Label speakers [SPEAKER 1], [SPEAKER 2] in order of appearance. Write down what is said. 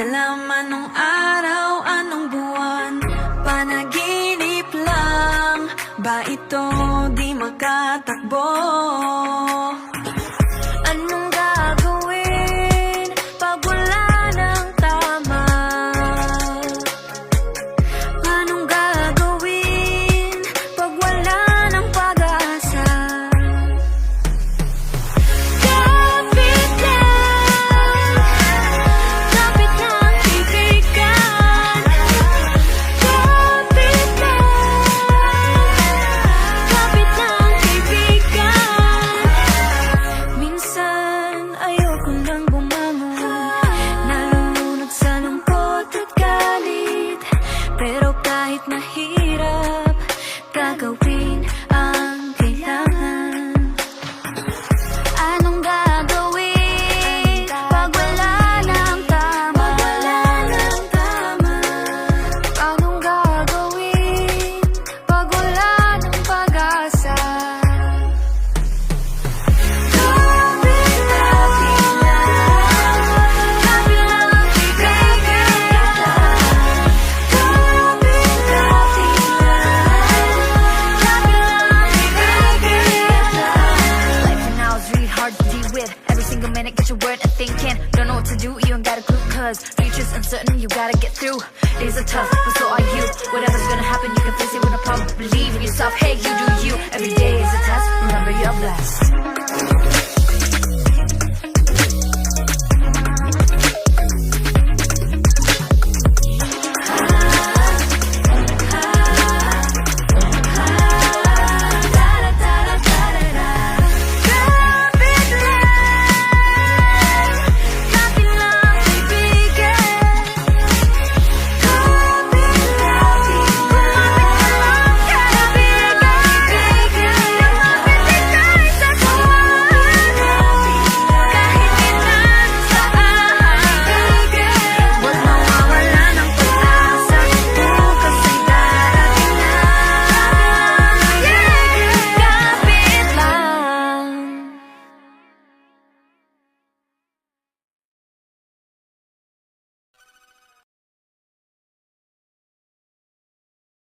[SPEAKER 1] alam anong araw, anong buwan. Panaginip lang ba ito, di makatakbo? Anong gagawin pag wala ng tama? Anong gagawin pag wala ng pag-asa? Kapit lang kaibigan. Kapit lang kaibigan. Minsan ayoko nang bumangon, nalulunod sa lungkot at galit. Pero kahit mahirap, gagawin ang kailangan. Anong gagawin pag wala ng tama? Anong gagawin pag wala ng pag-asa? Kapit lang
[SPEAKER 2] Life right now is really hard to deal with. Every single minute, get your word and thinking. Don't know what to do, you ain't got a clue. Cause future's uncertain, you gotta get through. Days are tough, but so are you. Whatever's gonna happen, you can face it with no problem. Believe in yourself, hey, you do you. Every day is a test, remember you're blessed.